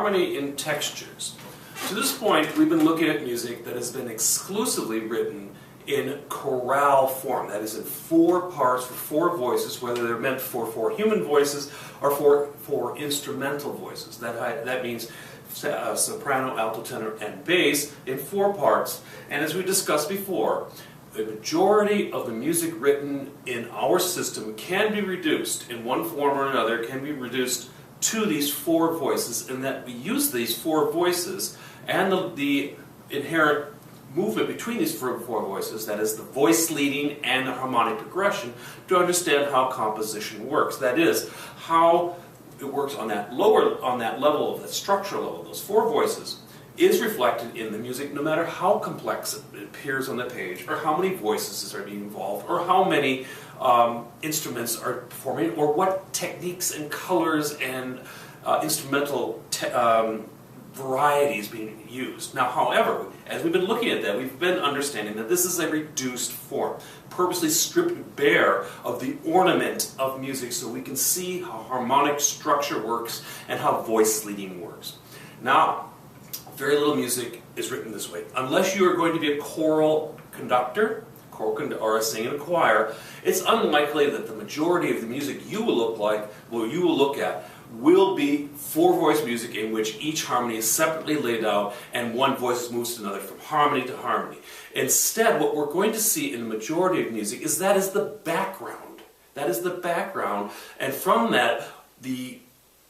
harmony in textures. To this point, we've been looking at music that has been exclusively written in chorale form, that is in 4 parts for 4 voices, whether they're meant for 4 human voices or for 4 instrumental voices. That means soprano, alto, tenor, and bass in 4 parts. And as we discussed before, the majority of the music written in our system can be reduced in one form or another, can be reduced to these 4 voices, and that we use these 4 voices and the inherent movement between these 4 voices, that is the voice leading and the harmonic progression, to understand how composition works. That is, how it works on that level of the structural level, those 4 voices, is reflected in the music, no matter how complex it appears on the page, or how many voices are being involved, or how many instruments are performing, or what techniques and colors and instrumental varieties being used. Now, however, as we've been looking at that, we've been understanding that this is a reduced form, purposely stripped bare of the ornament of music so we can see how harmonic structure works and how voice leading works. Now, very little music is written this way. Unless you are going to be a choral conductor, or a singing in a choir, it's unlikely that the majority of the music you will look at will be 4-voice music in which each harmony is separately laid out and one voice moves to another from harmony to harmony. Instead, what we're going to see in the majority of music is that is the background. That is the background, and from that, the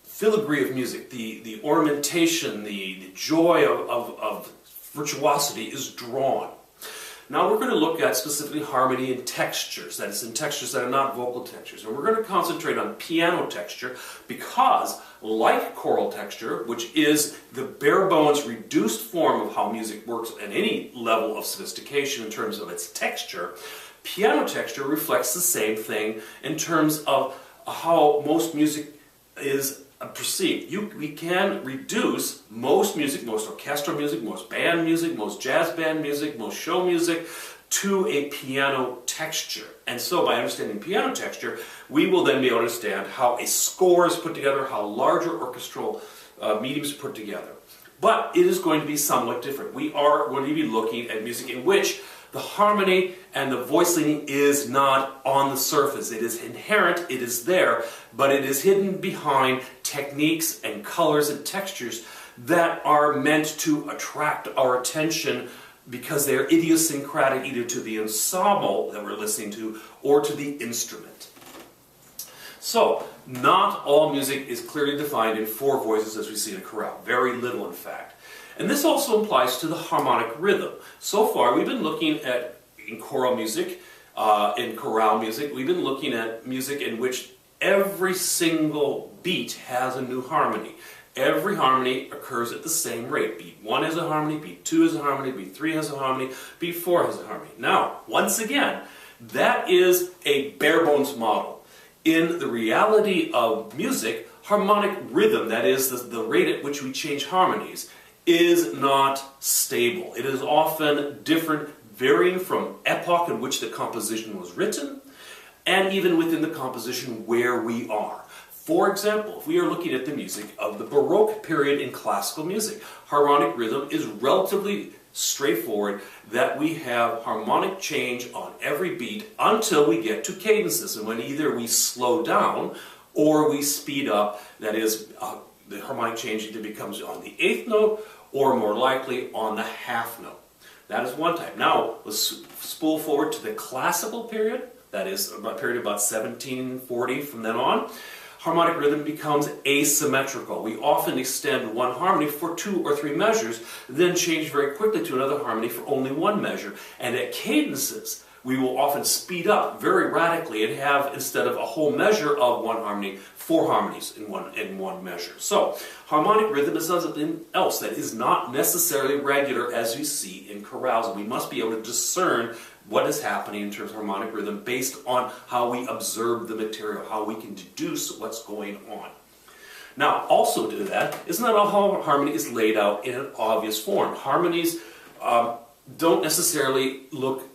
filigree of music, the ornamentation, the joy of virtuosity is drawn. Now we're going to look at specifically harmony in textures, that is in textures that are not vocal textures. And we're going to concentrate on piano texture because, like choral texture, which is the bare bones reduced form of how music works at any level of sophistication in terms of its texture, piano texture reflects the same thing in terms of how most music is perceived. We can reduce most music, most orchestral music, most band music, most jazz band music, most show music to a piano texture. And so by understanding piano texture, we will then be able to understand how a score is put together, how larger orchestral mediums are put together. But it is going to be somewhat different. We are going to be looking at music in which the harmony and the voice leading is not on the surface. It is inherent, it is there, but it is hidden behind techniques and colors and textures that are meant to attract our attention because they are idiosyncratic either to the ensemble that we're listening to or to the instrument. So, not all music is clearly defined in 4 voices as we see in a chorale. Very little, in fact. And this also applies to the harmonic rhythm. So far, we've been looking at, in choral music, in chorale music, we've been looking at music in which every single beat has a new harmony. Every harmony occurs at the same rate. Beat 1 has a harmony, beat 2 has a harmony, beat 3 has a harmony, beat 4 has a harmony. Now, once again, that is a bare bones model. In the reality of music, harmonic rhythm, that is the rate at which we change harmonies, is not stable. It is often different, varying from epoch in which the composition was written, and even within the composition where we are. For example, if we are looking at the music of the Baroque period in classical music, harmonic rhythm is relatively straightforward, that we have harmonic change on every beat until we get to cadences, and when either we slow down or we speed up, that is, the harmonic change either becomes on the 8th note or more likely on the half note. That is one type. Now, let's spool forward to the classical period, that is a period about 1740 from then on. Harmonic rhythm becomes asymmetrical. We often extend one harmony for 2 or 3 measures, then change very quickly to another harmony for only 1 measure. And at cadences, we will often speed up very radically and have, instead of a whole measure of one harmony, 4 harmonies in one measure. So, harmonic rhythm is something else that is not necessarily regular as we see in chorales. We must be able to discern what is happening in terms of harmonic rhythm based on how we observe the material, how we can deduce what's going on. Now, also to that, isn't that how harmony is laid out in an obvious form? Harmonies don't necessarily look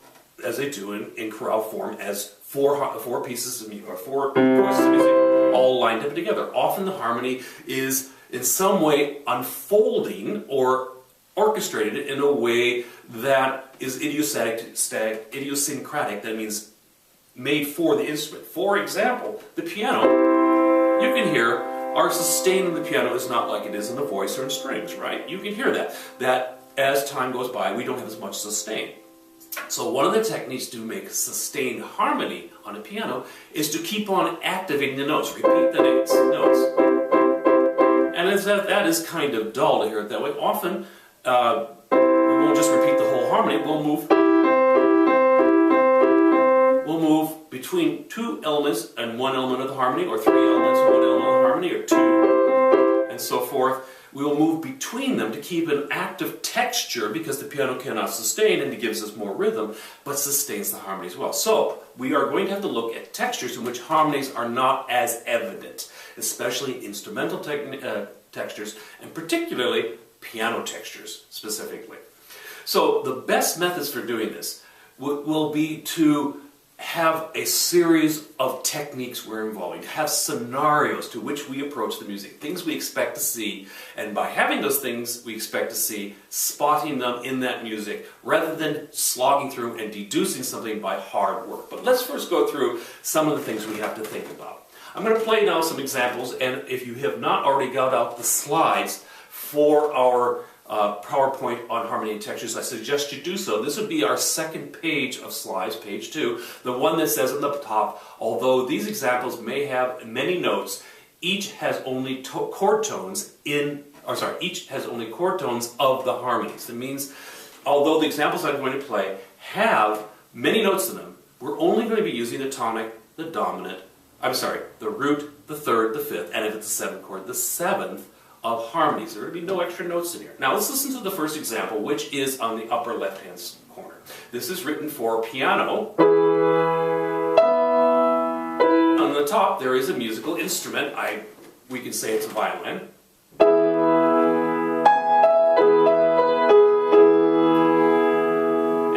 as they do in chorale form as four pieces of music, or 4 voices of music all lined lined up together. Often the harmony is in some way unfolding or orchestrated in a way that is idiosyncratic, that means made for the instrument. For example, the piano, you can hear our sustain in the piano is not like it is in the voice or in strings, right? You can hear that as time goes by, we don't have as much sustain. So one of the techniques to make sustained harmony on a piano is to keep on activating the notes, repeat the notes. And that is kind of dull to hear it that way. Often, we won't just repeat the whole harmony, we'll move between two elements and one element of the harmony, or three elements and one element of the harmony, or two, and so forth. We will move between them to keep an active texture, because the piano cannot sustain, and it gives us more rhythm, but sustains the harmony as well. So, we are going to have to look at textures in which harmonies are not as evident, especially instrumental textures, and particularly piano textures specifically. So, the best methods for doing this will be to have a series of techniques we're involving, have scenarios to which we approach the music, things we expect to see, and by having those things we expect to see, spotting them in that music, rather than slogging through and deducing something by hard work. But let's first go through some of the things we have to think about. I'm going to play now some examples, and if you have not already got out the slides for our PowerPoint on harmony and textures, I suggest you do so. This would be our second page of slides, page 2, the one that says on the top, although these examples may have many notes, each has only chord tones each has only chord tones of the harmonies. That means, although the examples I'm going to play have many notes in them, we're only going to be using the tonic, the dominant, the root, the third, the fifth, and if it's a 7th chord, the 7th of harmonies. There will be no extra notes in here. Now let's listen to the first example, which is on the upper left-hand corner. This is written for piano. On the top there is a musical instrument. We can say it's a violin.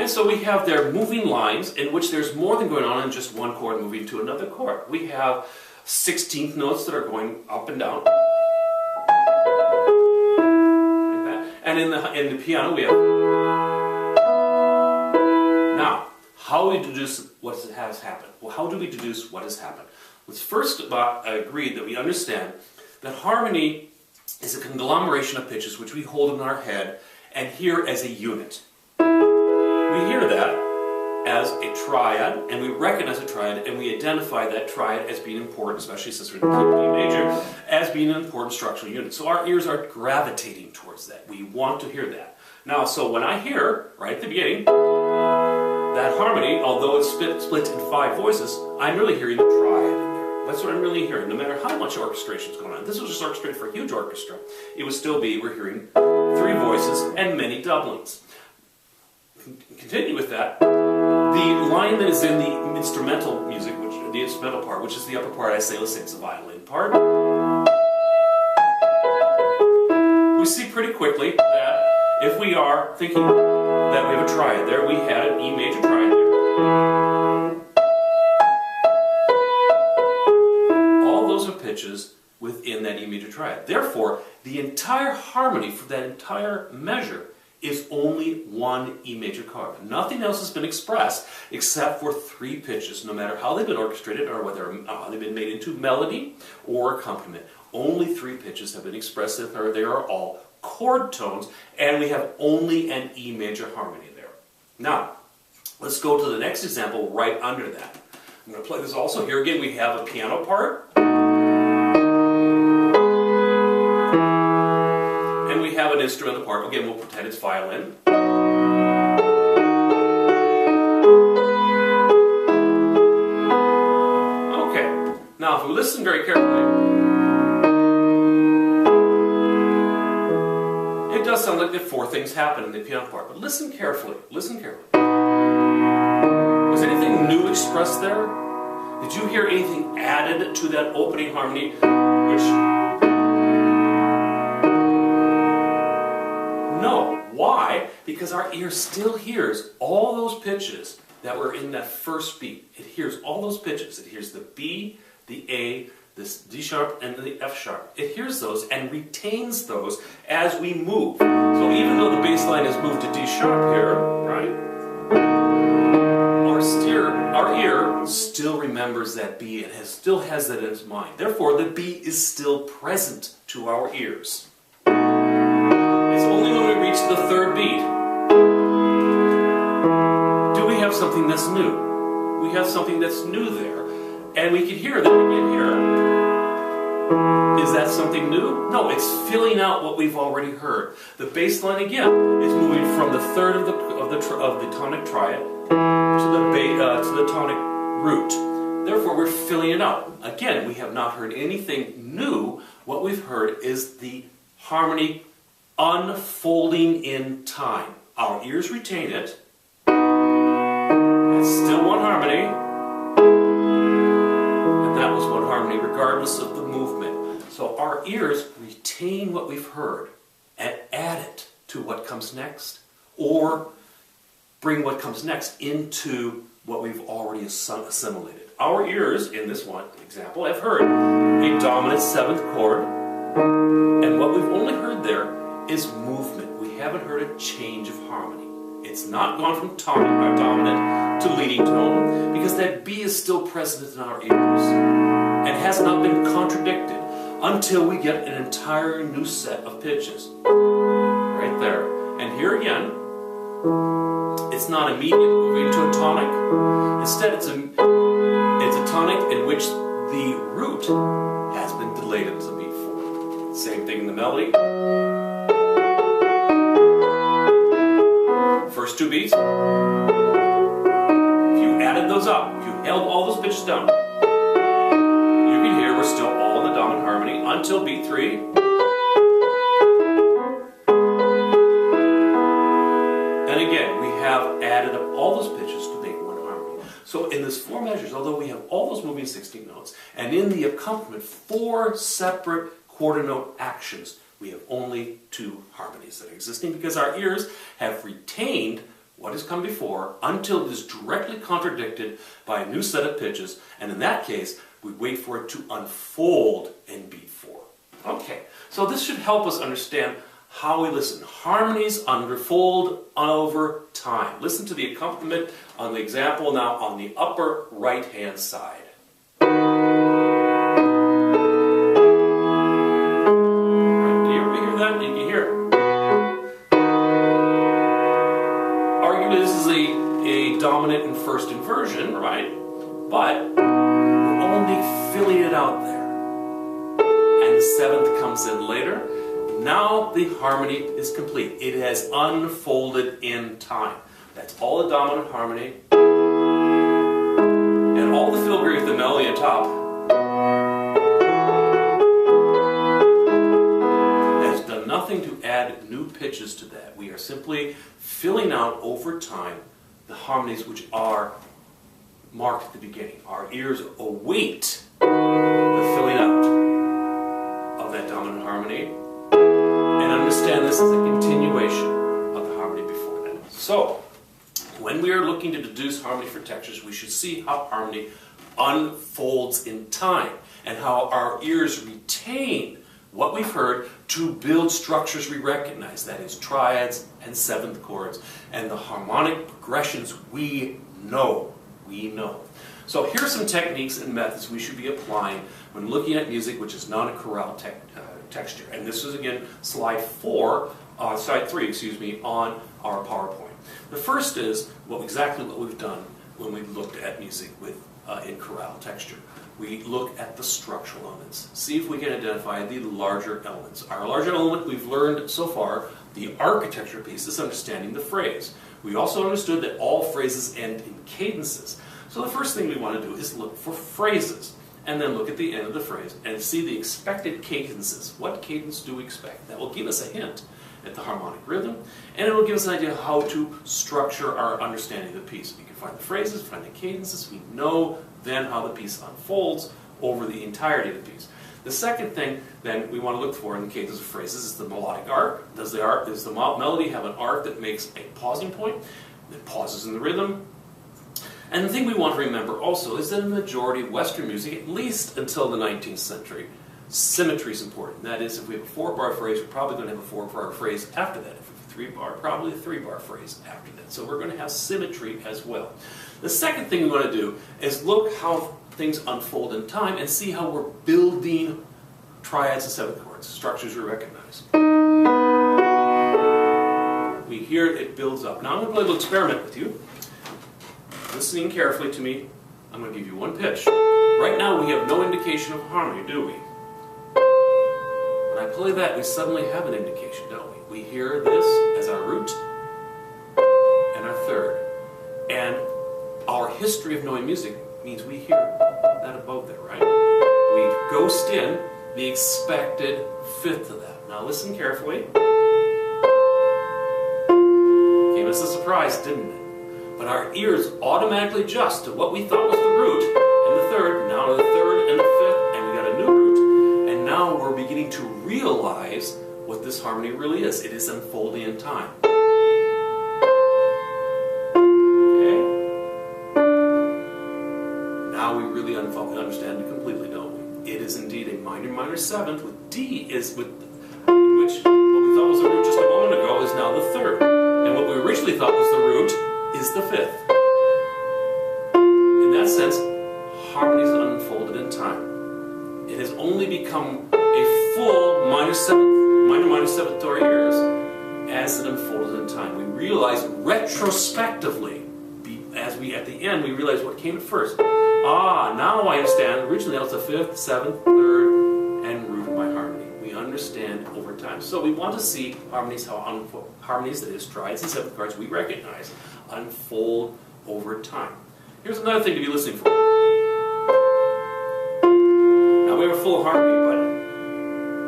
And so we have there moving lines in which there's more than going on than just one chord moving to another chord. We have 16th notes that are going up and down. And in the piano we have. Now, how do we deduce what has happened? Well, how do we deduce what has happened? Let's first agree that we understand that harmony is a conglomeration of pitches which we hold in our head and hear as a unit. We hear that as a triad, and we recognize a triad, and we identify that triad as being important, especially since we're in B major, as being an important structural unit. So our ears are gravitating towards that. We want to hear that. Now, so when I hear, right at the beginning, that harmony, although it's split in 5 voices, I'm really hearing the triad in there. That's what I'm really hearing, no matter how much orchestration is going on. If this was just orchestrated for a huge orchestra, it would still be, we're hearing 3 voices and many doublings. Continue with that. The line that is in the instrumental music, the instrumental part, which is the upper part, let's say it's the violin part. We see pretty quickly that if we are thinking that we have a triad there, we had an E major triad there. All those are pitches within that E major triad. Therefore, the entire harmony for that entire measure is only one E major chord. Nothing else has been expressed except for 3 pitches, no matter how they've been orchestrated or whether they've been made into melody or accompaniment. Only 3 pitches have been expressed, or they are all chord tones, and we have only an E major harmony there. Now, let's go to the next example right under that. I'm going to play this also. Here again we have a piano part. And we have an instrumental part. Again, we'll pretend it's violin. Okay. Now, if we listen very carefully, it does sound like that 4 things happen in the piano part. But listen carefully. Listen carefully. Was anything new expressed there? Did you hear anything added to that opening harmony, which... No. Why? Because our ear still hears all those pitches that were in that first beat. It hears all those pitches. It hears the B, the A, this D sharp and the F sharp. It hears those and retains those as we move. So even though the bass line has moved to D sharp here, right? Our ear still remembers that B and still has that in its mind. Therefore, the B is still present to our ears. It's only when we reach the third beat do we have something that's new. We have something that's new there, and we can hear that again here. Is that something new? No, it's filling out what we've already heard. The bass line again is moving from the third of the tonic triad to the tonic root. Therefore, we're filling it out. Again, we have not heard anything new. What we've heard is the harmony unfolding in time. Our ears retain it. It's still one harmony. And that was one harmony regardless of the movement. So our ears retain what we've heard and add it to what comes next, or bring what comes next into what we've already assimilated. Our ears, in this one example, have heard a dominant seventh chord, and what we've only heard there is movement. We haven't heard a change of harmony. It's not gone from dominant to leading tone, because that B is still present in our ears and has not been contradicted until we get an entire new set of pitches. Right there. And here again, it's not immediate moving to a tonic. Instead, it's a tonic in which the root has been delayed into beat 4. Same thing in the melody. First two beats. If you added those up, if you held all those pitches down, you can hear we're still all in the dominant harmony until beat 3. And again, we have added up all those pitches to make one harmony. So in this 4 measures, although we have all those moving 16 notes, and in the accompaniment 4 separate quarter note actions, we have only 2 harmonies that are existing, because our ears have retained what has come before until it is directly contradicted by a new set of pitches, and in that case, we wait for it to unfold in beat 4. Okay, so this should help us understand how we listen. Harmonies unfold over time. Listen to the accompaniment on the example now on the upper right-hand side. Do you ever hear that? You can hear it. Arguably this is a dominant and first inversion, right? But we're only filling it out there. And the 7th comes in later. Now the harmony is complete. It has unfolded in time. That's all the dominant harmony. And all the filigree of the melody on top has done nothing to add new pitches to that. We are simply filling out over time the harmonies which are marked at the beginning. Our ears await the filling out of that dominant harmony, and understand this as a continuation of the harmony before that. So, when we are looking to deduce harmony for textures, we should see how harmony unfolds in time, and how our ears retain what we've heard to build structures we recognize, that is, triads and 7th chords, and the harmonic progressions we know. So here's some techniques and methods we should be applying when looking at music which is not a chorale texture. And this is again slide 3, on our PowerPoint. The first is exactly what we've done when we looked at music in chorale texture. We look at the structural elements. See if we can identify the larger elements. Our larger element we've learned so far, the architecture piece, is understanding the phrase. We also understood that all phrases end in cadences. So the first thing we want to do is look for phrases, and then look at the end of the phrase and see the expected cadences. What cadence do we expect? That will give us a hint at the harmonic rhythm, and it will give us an idea of how to structure our understanding of the piece. We can find the phrases, find the cadences, we know then how the piece unfolds over the entirety of the piece. The second thing then we want to look for in the cadences of phrases is the melodic arc. Does the melody have an arc that makes a pausing point, that pauses in the rhythm? And the thing we want to remember also is that in the majority of Western music, at least until the 19th century, symmetry is important. That is, if we have a 4-bar phrase, we're probably going to have a 4-bar phrase after that. If we have a 3-bar, probably a 3-bar phrase after that. So we're going to have symmetry as well. The second thing we want to do is look how things unfold in time and see how we're building triads and seventh chords, structures we recognize. We hear it builds up. Now I'm going to play a little experiment with you. Listening carefully to me, I'm going to give you one pitch. Right now we have no indication of harmony, do we? When I play that, we suddenly have an indication, don't we? We hear this as our root and our third. And our history of knowing music means we hear that above there, right? We ghost in the expected fifth of that. Now listen carefully. Gave us a surprise, didn't it? But our ears automatically adjust to what we thought was the root and the third, now to the third and the fifth, and we got a new root. And now we're beginning to realize what this harmony really is. It is unfolding in time. Okay? Now we really understand it completely, don't we? It is indeed a minor seventh with D is with which what we thought was the root just a moment ago is now the third. And what we originally thought was the root is the fifth. In that sense, harmony is unfolded in time. It has only become a full minor seventh to our ears as it unfolded in time. We realize retrospectively, as we at the end, we realize what came at first. Now I understand. Originally, that was the fifth, seventh, third, and root of my harmony. We understand over time. So we want to see harmonies, harmonies, that is, triads and seventh chords we recognize, unfold over time. Here's another thing to be listening for. Now we have a full harmony,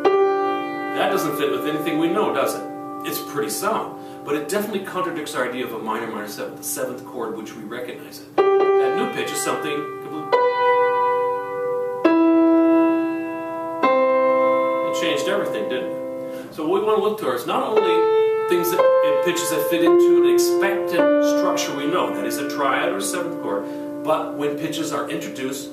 but that doesn't fit with anything we know, does it? It's pretty sound, but it definitely contradicts our idea of a minor seventh, the seventh chord which we recognize it. That new pitch is something completely. It changed everything, didn't it? So what we want to look towards is not only things pitches that fit into an expected structure we know, that is a triad or a seventh chord, but when pitches are introduced,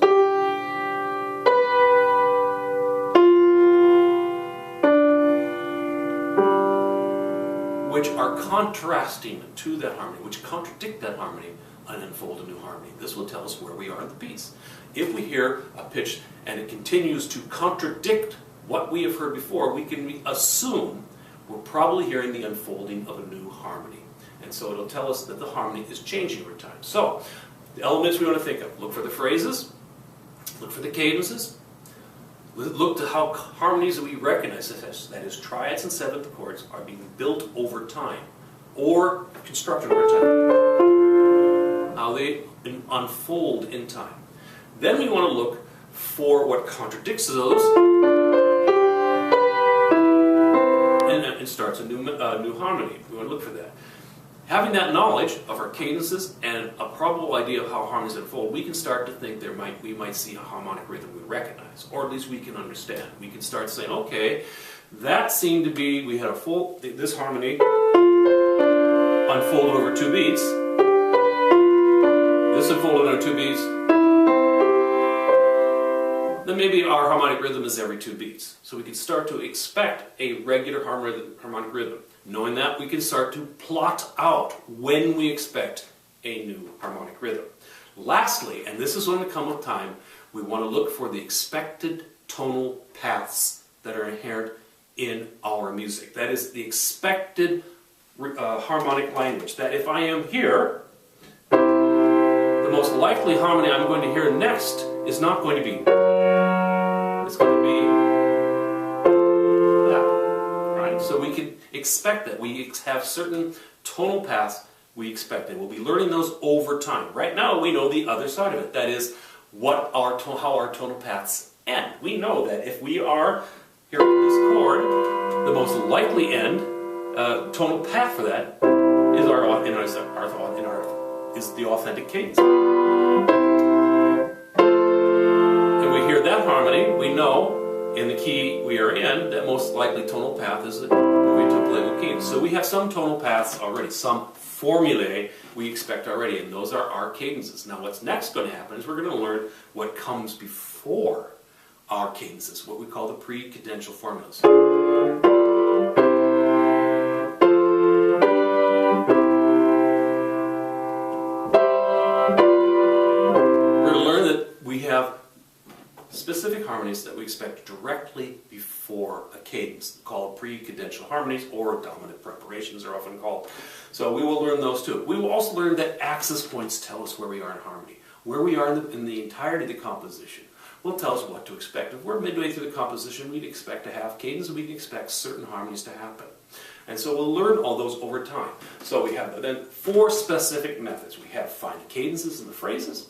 which are contrasting to that harmony, which contradict that harmony, and unfold a new harmony. This will tell us where we are in the piece. If we hear a pitch and it continues to contradict what we have heard before, we can assume we're probably hearing the unfolding of a new harmony. And so it'll tell us that the harmony is changing over time. So, the elements we want to think of. Look for the phrases, look for the cadences, look to how harmonies that we recognize, that is, triads and seventh chords, are being built over time, or constructed over time. How they unfold in time. Then we want to look for what contradicts those, and starts a new harmony. We want to look for that. Having that knowledge of our cadences and a probable idea of how harmonies unfold, we can start to think we might see a harmonic rhythm we recognize, or at least we can understand. We can start saying, okay, that seemed to be, we had this harmony unfolded over 2 beats. This unfolded over 2 beats. Then maybe our harmonic rhythm is every 2 beats. So we can start to expect a regular harmonic rhythm. Knowing that, we can start to plot out when we expect a new harmonic rhythm. Lastly, and this is going to come with time, we want to look for the expected tonal paths that are inherent in our music. That is, the expected harmonic language. That if I am here, the most likely harmony I'm going to hear next is not going to be. It's going to be that. Right? So we can expect that. We have certain tonal paths we expect, and we'll be learning those over time. Right now we know the other side of it. That is, how our tonal paths end. We know that if we are hearing this chord, the most likely end tonal path for that is the authentic cadence. And we hear that harmony, we know in the key we are in that most likely tonal path is the Plagal cadence. So we have some tonal paths already, some formulae we expect already, and those are our cadences. Now what's next going to happen is we're going to learn what comes before our cadences, what we call the pre-cadential formulas. We're going to learn that we have specific harmonies that we expect directly before a cadence, called pre-cadential harmonies, or dominant preparations are often called. So we will learn those too. We will also learn that axis points tell us where we are in harmony. Where we are in the entirety of the composition will tell us what to expect. If we're midway through the composition, we'd expect to have cadence, and we'd expect certain harmonies to happen. And so we'll learn all those over time. So we have then 4 specific methods. We have finding cadences in the phrases,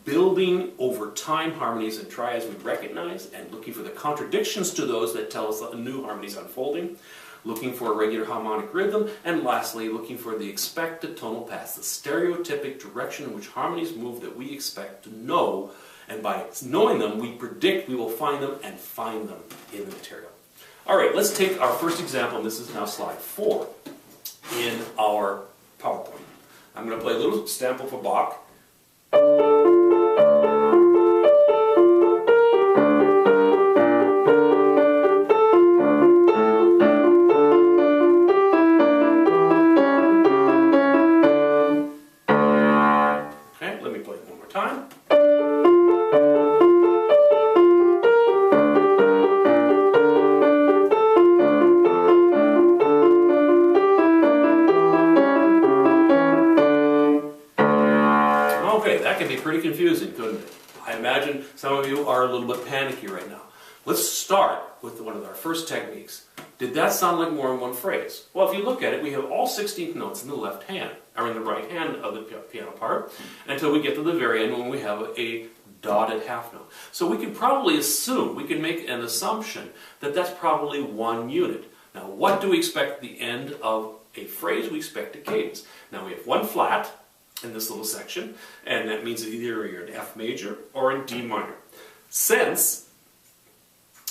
building over time harmonies and triads we recognize, and looking for the contradictions to those that tell us that a new harmony is unfolding, looking for a regular harmonic rhythm, and lastly, looking for the expected tonal paths, the stereotypic direction in which harmonies move that we expect to know, and by knowing them, we predict we will find them and find them in the material. All right, let's take our first example, and this is now slide 4 in our PowerPoint. I'm going to play a little sample for Bach. Pretty confusing, couldn't it? I imagine some of you are a little bit panicky right now. Let's start with one of our first techniques. Did that sound like more than one phrase? Well, if you look at it, we have all 16th notes in the left hand, or in the right hand of the piano part, until we get to the very end when we have a dotted half note. So we can probably assume, we can make an assumption that that's probably one unit. Now, what do we expect at the end of a phrase? We expect a cadence. Now, we have one flat in this little section, and that means that either you're in F major or in D minor. Since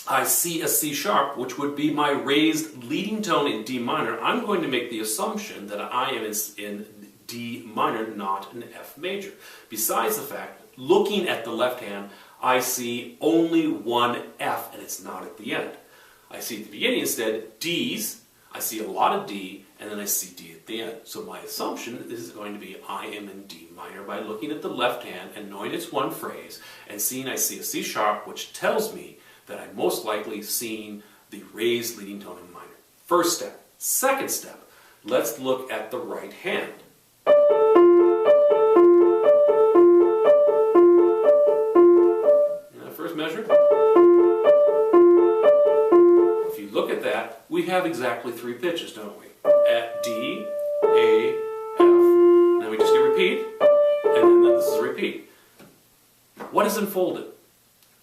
I see a C sharp, which would be my raised leading tone in D minor, I'm going to make the assumption that I am in D minor, not in F major. Besides the fact, looking at the left hand, I see only one F, and it's not at the end. I see at the beginning instead D's, I see a lot of D, and then I see D at the end. So my assumption is going to be I am in D minor by looking at the left hand and knowing it's one phrase, and seeing I see a C sharp, which tells me that I'm most likely seeing the raised leading tone in minor. First step. Second step, let's look at the right hand. First measure. If you look at that, we have exactly 3 pitches, don't we? At D, A, F. Then we just get repeat, and then this is a repeat. What is unfolded?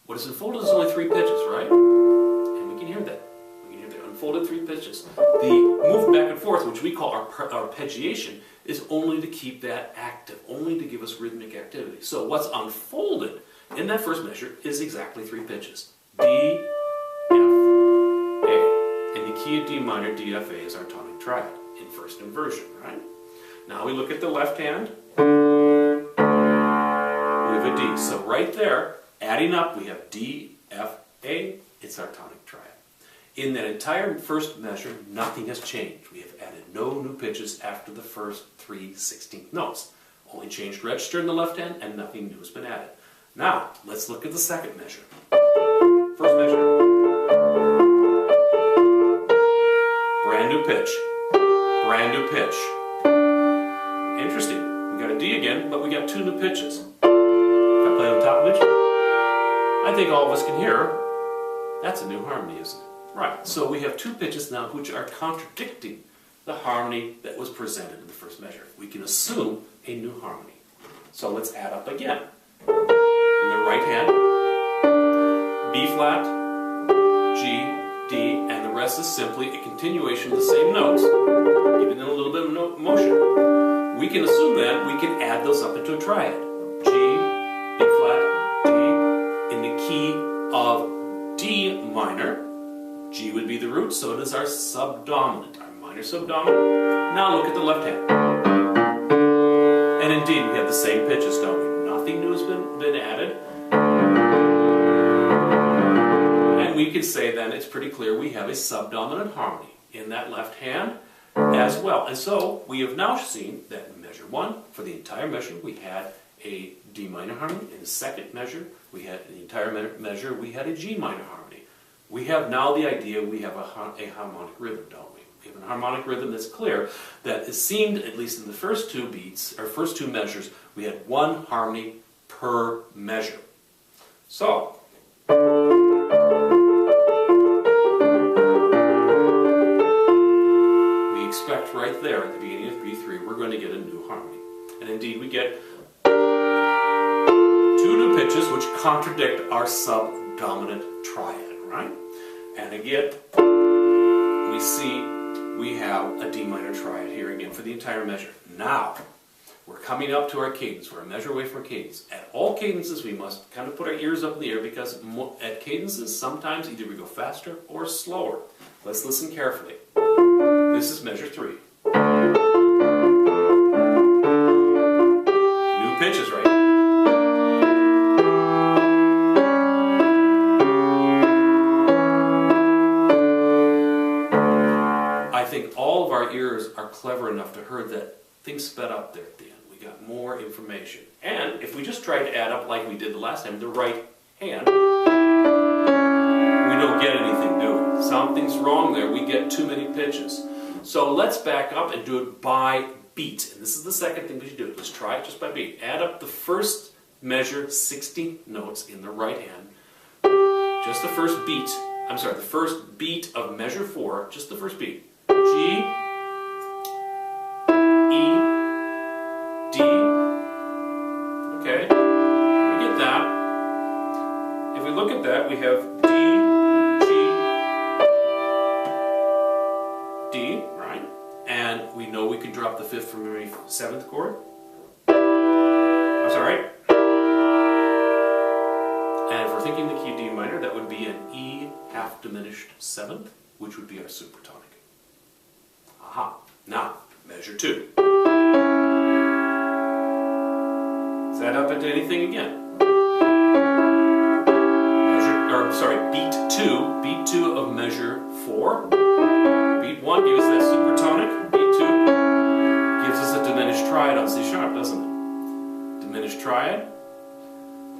What is unfolded is only 3 pitches, right? And we can hear that. We can hear the unfolded 3 pitches. The move back and forth, which we call our arpeggiation, is only to keep that active, only to give us rhythmic activity. So what's unfolded in that first measure is exactly 3 pitches. D, F, A. In the key of D minor, D, F, A is our tonic triad in first inversion, right? Now we look at the left hand. We have a D. So right there, adding up, we have D, F, A. It's our tonic triad. In that entire first measure, nothing has changed. We have added no new pitches after the first 3 16th notes. Only changed register in the left hand, and nothing new has been added. Now, let's look at the second measure. First measure. Brand new pitch. Brand new pitch. Interesting. We got a D again, but we got 2 new pitches. If I play on top of each, I think all of us can hear that's a new harmony, isn't it? Right. So we have 2 pitches now which are contradicting the harmony that was presented in the first measure. We can assume a new harmony. So let's add up again. In the right hand, B flat, G, D, and the rest is simply a continuation of the same notes, giving them a little bit of motion. We can assume that we can add those up into a triad. G, B flat, D, in the key of D minor, G, G would be the root, so it is our subdominant, our minor subdominant. Now look at the left hand. And indeed, we have the same pitches, don't we? Nothing new has been added. And we can say then, it's pretty clear, we have a subdominant harmony in that left hand as well. And so, we have now seen that in measure 1, for the entire measure, we had a D minor harmony. In the second measure, we had the entire measure, we had a G minor harmony. We have now the idea we have a harmonic rhythm, don't we? We have a harmonic rhythm that's clear, that it seemed, at least in the first two beats, or first two measures, we had one harmony per measure. So, we expect right there at the beginning of B3, we're going to get a new harmony. And indeed, we get two new pitches which contradict our subdominant triad, right? And again, we see we have a D minor triad here again for the entire measure. Now, we're coming up to our cadence. We're a measure away from cadence. At all cadences, we must kind of put our ears up in the air because at cadences, sometimes either we go faster or slower. Let's listen carefully. This is measure 3. New pitches, right? I think all of our ears are clever enough to hear that things sped up there at the end. We got more information. And if we just try to add up like we did the last time, the right hand, we don't get anything, do we? Something's wrong there. We get too many pitches. So let's back up and do it by beat. And this is the second thing we should do. Let's try it just by beat. Add up the first measure, 60 notes in the right hand. Just the first beat. I'm sorry, the first beat of measure 4, just the first beat. G, E, D. Okay, we get that. If we look at that, we have D, G, D, right? And we know we can drop the 5th from the 7th chord. I'm sorry. And if we're thinking the key of D minor, that would be an E half diminished 7th, which would be our supertonic. Aha. Now, measure 2. Does that up into anything again? Beat 2 of measure 4. Beat 1 gives us that supertonic. Beat 2 gives us a diminished triad on C sharp, doesn't it? Diminished triad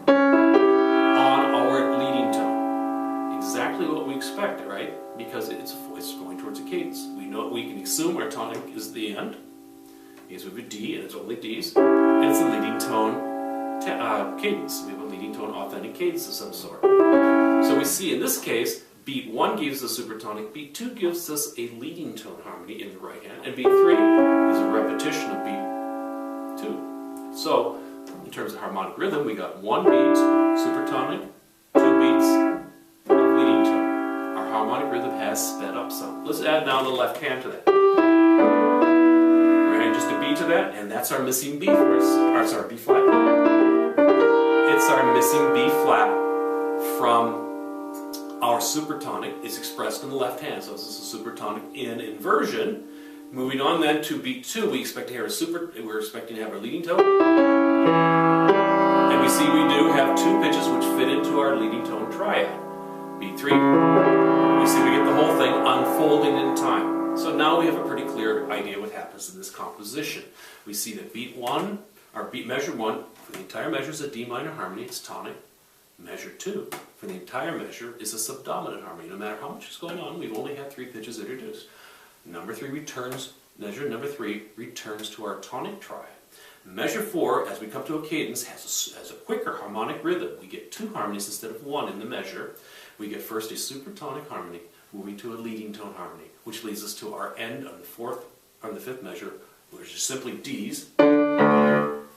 on our leading tone. Exactly what we expected, right? Because it's going towards a cadence. We know we can assume our tonic is the end. Because we have a D and it's only D's. And it's a leading tone cadence. We have a leading tone authentic cadence of some sort. So we see in this case, beat 1 gives us supertonic, beat 2 gives us a leading tone harmony in the right hand, and beat 3 is a repetition of beat 2. So, in terms of harmonic rhythm, we got 1 beat, supertonic, 2 beats of leading tone. Our harmonic rhythm has sped up some. Let's add now the left hand to that. We're adding just a B to that, and that's our missing B for us, or B flat. It's our missing B flat from our supertonic is expressed in the left hand, so this is a supertonic in inversion. Moving on then to beat 2, we expect to hear we're expecting to have our leading tone. And we see we do have 2 pitches which fit into our leading tone triad. Beat 3, we see we get the whole thing unfolding in time. So now we have a pretty clear idea what happens in this composition. We see that beat 1, or beat measure 1, for the entire measure is a D minor harmony, it's tonic. Measure 2, for the entire measure, is a subdominant harmony. No matter how much is going on, we've only had 3 pitches introduced. Measure number 3 returns to our tonic triad. Measure 4, as we come to a cadence, has a quicker harmonic rhythm. We get 2 harmonies instead of 1 in the measure. We get first a supertonic harmony, moving to a leading tone harmony, which leads us to our end on the 5th measure, which is simply D's,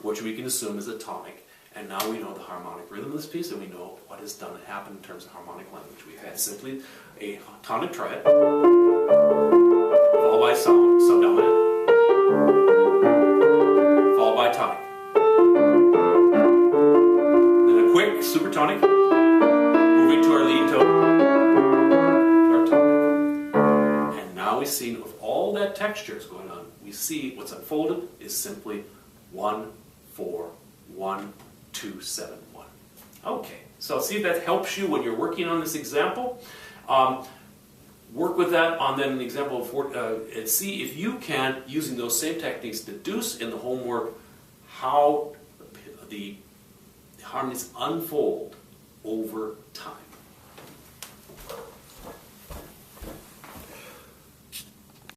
which we can assume is a tonic. And now we know the harmonic rhythm of this piece, and we know what has done and happened in terms of harmonic language. We've had simply a tonic triad, followed by subdominant, followed by tonic. Then a quick supertonic, moving to our leading tone, to our tonic. texture is going on. We see what's unfolded is simply 1, 4, 1, 2, 7, 1. Okay, so see if that helps you when you're working on this example. Work with that on then an example of and see if you can, using those same techniques, deduce in the homework how the harmonies unfold over time.